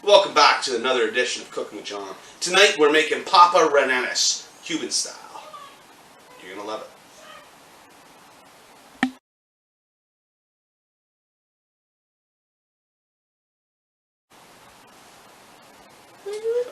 Welcome back to another edition of Cooking with John. Tonight we're making Papa Rellenas, Cuban style. You're gonna love it.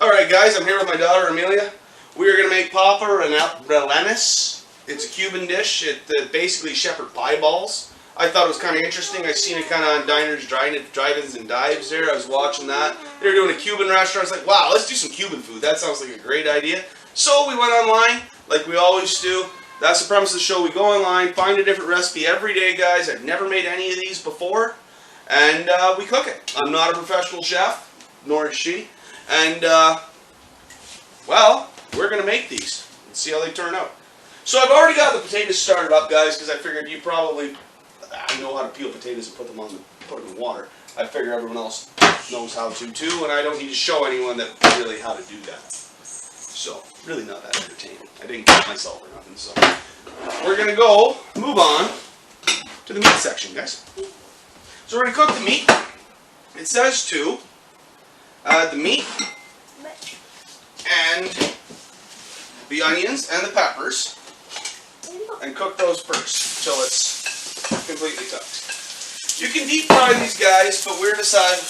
Alright guys, I'm here with my daughter Amelia. We are gonna make Papa Rellenas. It's a Cuban dish. It basically shepherd pie balls. I thought it was kind of interesting. I seen it kind of on diners, drive-ins, and dives there. I was watching that. They were doing a Cuban restaurant. I was like, wow, let's do some Cuban food. That sounds like a great idea. So we went online, like we always do. That's the premise of the show. We go online, find a different recipe every day, guys. I've never made any of these before. And we cook it. I'm not a professional chef, nor is she. And, well, we're going to make these and see how they turn out. So I've already got the potatoes started up, guys, because I figured you probably... I know how to peel potatoes and put them in water. I figure everyone else knows how to too, and I don't need to show anyone that really how to do that. So, really not that entertaining. I didn't cut myself or nothing, so. We're gonna move on to the meat section, guys. So we're gonna cook the meat. It says to add the meat and the onions and the peppers and cook those first until it's completely cooked. You can deep fry these guys, but we've decided to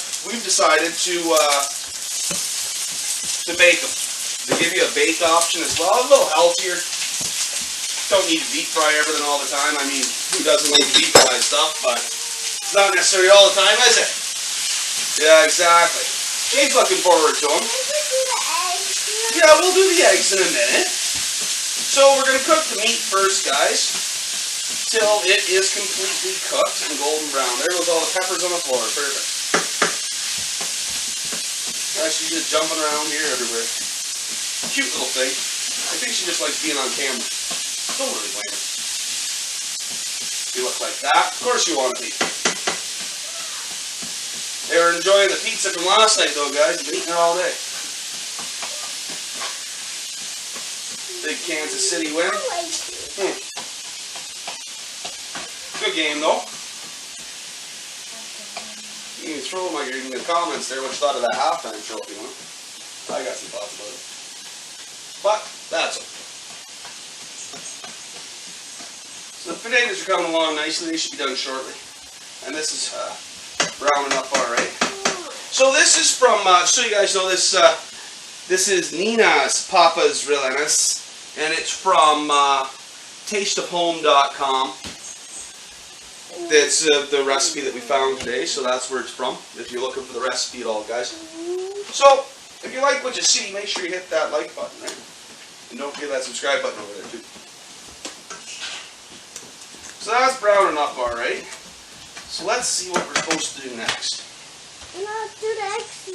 bake them. They give you a bake option as well, a little healthier. Don't need to deep fry everything all the time. I mean, who doesn't like to deep fry stuff? But it's not necessary all the time, is it? Yeah, exactly. She's looking forward to them. Yeah, we'll do the eggs in a minute. So we're gonna cook the meat first, guys, till it is completely cooked and golden brown. There goes all the peppers on the floor. Perfect. She's just jumping around here everywhere. Cute little thing. I think she just likes being on camera. Don't really blame her. You look like that. Of course you want to be. They were enjoying the pizza from last night though, guys. They've been eating it all day. Big Kansas City win. Good game, though. You can throw in the comments there what you thought of that halftime show if you want. I got some thoughts about it. But, that's okay. So the potatoes are coming along nicely. They should be done shortly. And this is browning up alright. So this is from, so you guys know this, this is Nina's Papa's Rellenas. And it's from tasteofhome.com. That's the recipe that we found today, so that's where it's from, if you're looking for the recipe at all, guys. So, if you like what you see, make sure you hit that like button, right? And don't forget that subscribe button over there, too. So that's browning up alright. So let's see what we're supposed to do next. Not do the eggs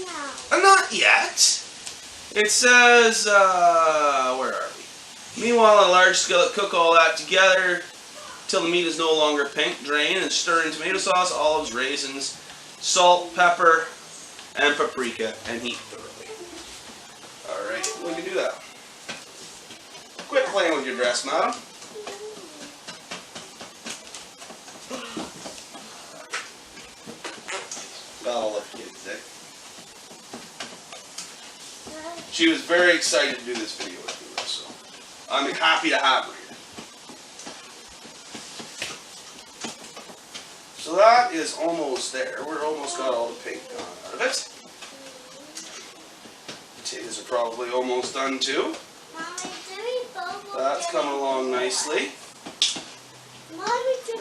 now. Not yet. It says, where are we? Meanwhile, in a large skillet, cook all that together till the meat is no longer pink. Drain and stir in tomato sauce, olives, raisins, salt, pepper, and paprika, and heat thoroughly. Alright, we can do that. Quit playing with your dress, madam. Got all the kids there. She was very excited to do this video with me, so I'm happy to have her here. So that is almost there. We're almost got all the pink gone out of it. Potatoes are probably almost done too. That's coming along nicely.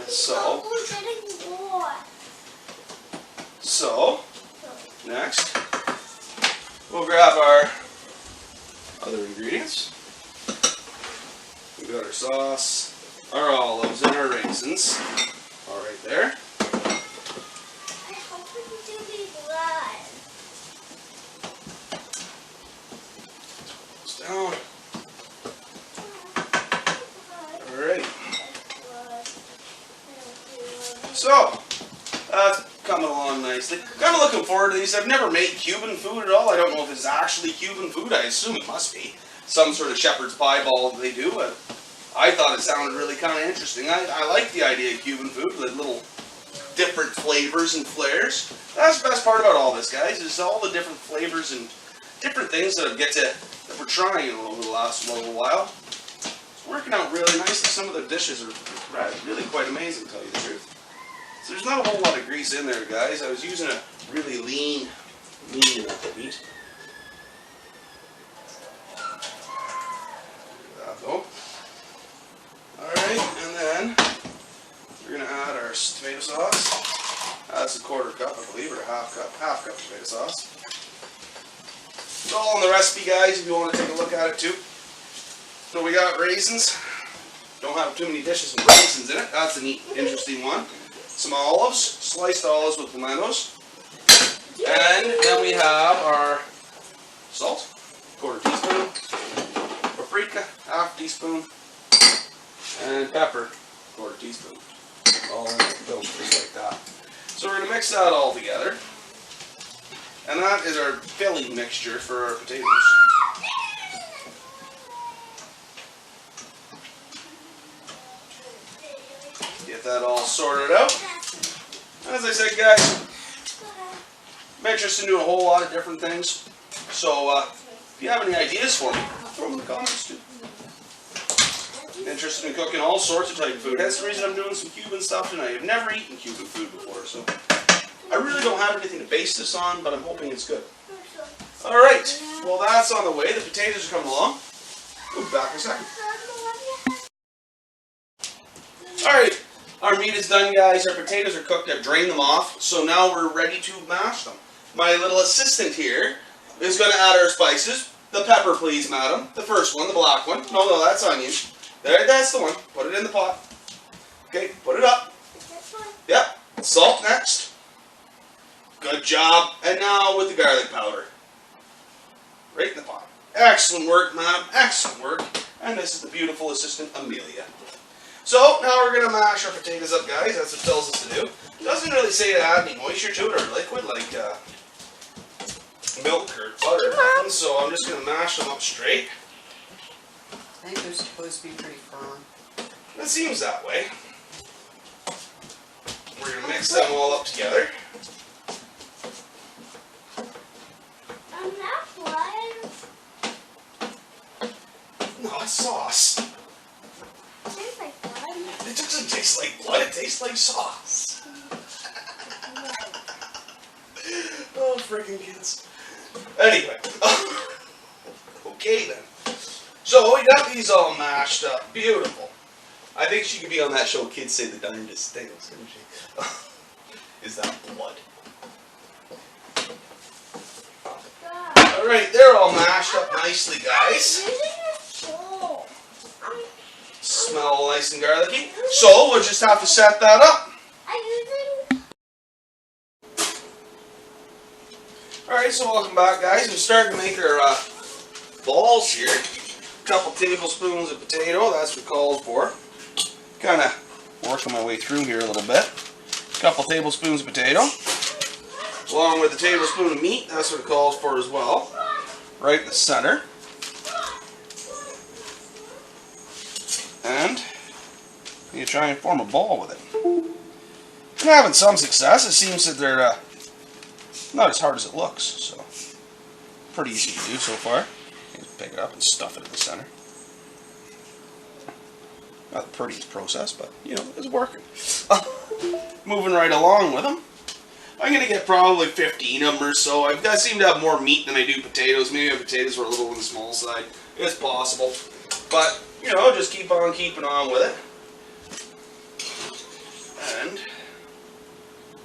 So, next, we'll grab our other ingredients. We've got our sauce, our olives, and our raisins. All right there. Down. Alright. So, that's coming along nicely. Kind of looking forward to these. I've never made Cuban food at all. I don't know if it's actually Cuban food. I assume it must be. Some sort of shepherd's pie ball that they do. But I thought it sounded really kind of interesting. I like the idea of Cuban food with little different flavors and flares. That's the best part about all this, guys, is all the different flavors and different things that we're trying over the last little while. It's working out really nicely. Some of the dishes are really quite amazing, to tell you the truth. So there's not a whole lot of grease in there, guys. I was using a really lean meat. Alright, and then we're going to add our tomato sauce. That's a 1/4 cup, I believe, or a half cup tomato sauce. It's all in the recipe, guys, if you want to take a look at it too. So we got raisins. Don't have too many dishes with raisins in it. That's a neat, interesting one. Some olives, sliced olives with pimentos. And then we have our salt, 1/4 teaspoon, paprika, 1/2 teaspoon, and pepper, 1/4 teaspoon. All in the filter, just like that. So we're going to mix that all together. And that is our filling mixture for our potatoes. Get that all sorted out. As I said, guys, I'm interested in doing a whole lot of different things. So if you have any ideas for me, throw them in the comments too. Interested in cooking all sorts of type of food. That's the reason I'm doing some Cuban stuff tonight. I've never eaten Cuban food before, so I really don't have anything to base this on, but I'm hoping it's good. Alright, well that's on the way. The potatoes are coming along. We'll be back in a second. Alright, our meat is done, guys. Our potatoes are cooked. I've drained them off, so now we're ready to mash them. My little assistant here is going to add our spices. The pepper, please, madam. The first one, the black one. No, that's onion. There, that's the one. Put it in the pot. Okay, put it up. Yep. Salt next. Good job. And now with the garlic powder. Right in the pot. Excellent work, madam. Excellent work. And this is the beautiful assistant, Amelia. So, now we're going to mash our potatoes up, guys. That's what it tells us to do. It doesn't really say to add any moisture to it or liquid like milk or butter or nothing. So I'm just going to mash them up straight. I think they're supposed to be pretty firm. It seems that way. We're going to mix them all up together. No, it's sauce. It tastes like blood. It doesn't taste like blood, it tastes like sauce. Oh, freaking kids. Anyway. Okay then. So we got these all mashed up. Beautiful. I think she could be on that show, Kids Say the Darndest Things, couldn't she? Is that blood? Alright, they're all mashed up nicely, guys. Smell nice and garlicky. So we'll just have to set that up. Alright, so welcome back, guys. We're starting to make our balls here. A couple tablespoons of potato, that's what it calls for. Kind of working my way through here a little bit. A couple tablespoons of potato. Along with a tablespoon of meat, that's what it calls for as well. Right in the center. And you try and form a ball with it. I'm having some success. It seems that they're not as hard as it looks, so pretty easy to do so far. Just pick it up and stuff it in the center. Not the prettiest process, but you know, it's working. Moving right along with them. I'm going to get probably 15 of them or so. I seem to have more meat than I do potatoes. Maybe my potatoes were a little on the small side. It's possible. But, you know, just keep on keeping on with it. And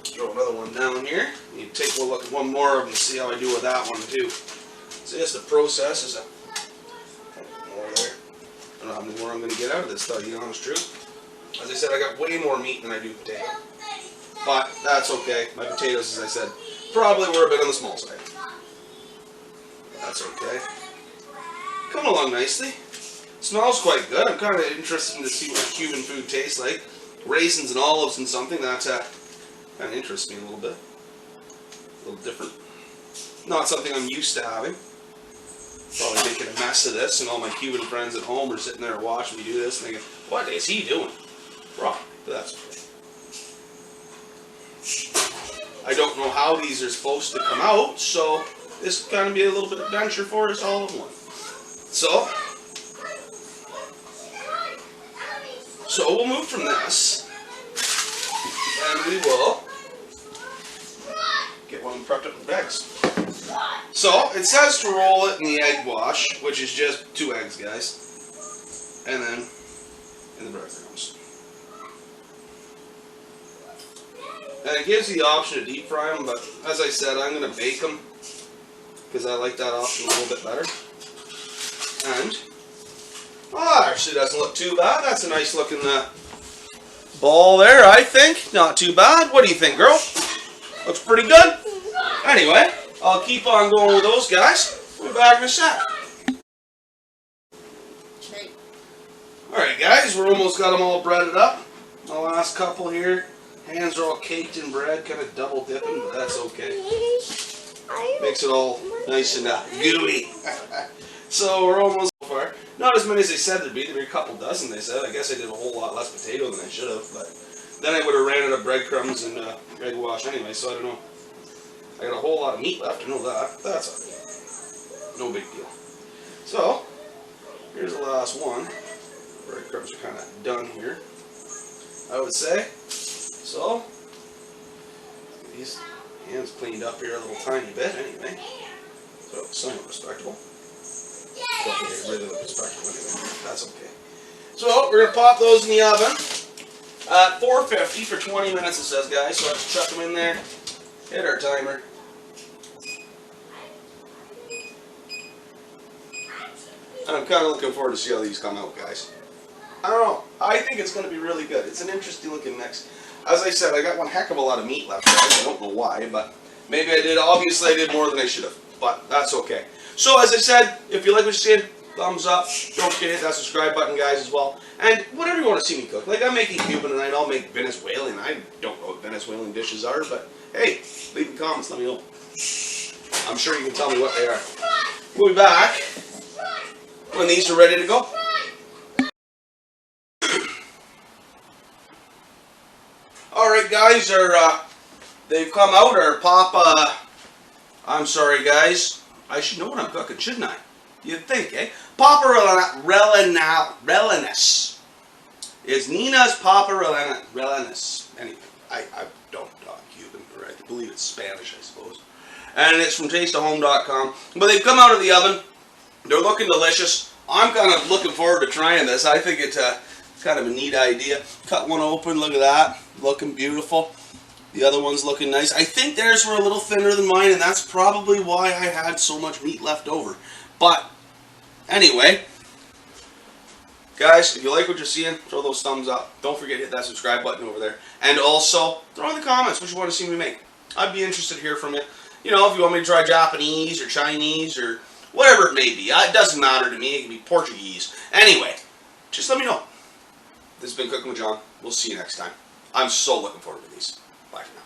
throw another one down here. You take a look at one more of them and see how I do with that one too. So just the process is more there. I don't know how many more I'm going to get out of this, to tell you the honest truth. As I said, I got way more meat than I do potato. But that's okay. My potatoes, as I said, probably were a bit on the small side. That's okay. Coming along nicely. Smells quite good. I'm kind of interested to see what Cuban food tastes like. Raisins and olives and something that kind of interests me a little bit. A little different. Not something I'm used to having. Probably making a mess of this, and all my Cuban friends at home are sitting there watching me do this, and thinking, "What is he doing?" Wrong, but that's okay. I don't know how these are supposed to come out, so this will kind of be a little bit of adventure for us all in one. So we'll move from this, and we will get one prepped up with eggs. So it says to roll it in the egg wash, which is just 2 eggs, guys, and then in the breadcrumbs. And it gives the option to deep fry them, but as I said, I'm going to bake them because I like that option a little bit better. And actually doesn't look too bad. That's a nice looking ball there, I think. Not too bad. What do you think, girl? Looks pretty good. Anyway, I'll keep on going with those guys. We'll be back in a sec. Okay. Alright guys, we're almost got them all breaded up. The last couple here. Hands are all caked in bread, kind of double dipping, but that's okay. Makes it all nice and gooey. So we're almost so far. Not as many as they said there'd be. There'd be a couple dozen, they said. I guess I did a whole lot less potato than I should have, but then I would have ran out of breadcrumbs and egg wash anyway, so I don't know. I got a whole lot of meat left, I know that. That's okay. No big deal. So, here's the last one. Breadcrumbs are kind of done here, I would say. So, these hands cleaned up here a little tiny bit anyway. So, somewhat respectable. Okay, really respectable anyway. That's okay. So, we're going to pop those in the oven at 450 for 20 minutes, it says, guys. So, I have to chuck them in there, hit our timer. And I'm kind of looking forward to see how these come out, guys. I don't know. I think it's going to be really good. It's an interesting looking mix. As I said, I got one heck of a lot of meat left, guys. I don't know why, but maybe I did. Obviously, I did more than I should have, but that's okay. So, as I said, if you like what you're seeing, thumbs up. Don't forget to hit that subscribe button, guys, as well. And whatever you want to see me cook. Like, I'm making Cuban tonight. I'll make Venezuelan. I don't know what Venezuelan dishes are, but hey, leave in the comments. Let me know. I'm sure you can tell me what they are. We'll be back when these are ready to go. Alright guys, they've come out, I'm sorry guys, I should know what I'm cooking, shouldn't I? You'd think, eh? Papa Rellenas. It's Nina's Papa Rellenas. Anyway, I don't talk Cuban, or I believe it's Spanish, I suppose. And it's from tasteofhome.com. But they've come out of the oven. They're looking delicious. I'm kind of looking forward to trying this. I think it's kind of a neat idea. Cut one open, look at that. Looking beautiful. The other one's looking nice. I think theirs were a little thinner than mine, and that's probably why I had so much meat left over. But, anyway, guys, if you like what you're seeing, throw those thumbs up. Don't forget to hit that subscribe button over there. And also, throw in the comments what you want to see me make. I'd be interested to hear from you. You know, if you want me to try Japanese or Chinese or whatever it may be. It doesn't matter to me. It can be Portuguese. Anyway, just let me know. This has been Cooking with John. We'll see you next time. I'm so looking forward to these. Bye for now.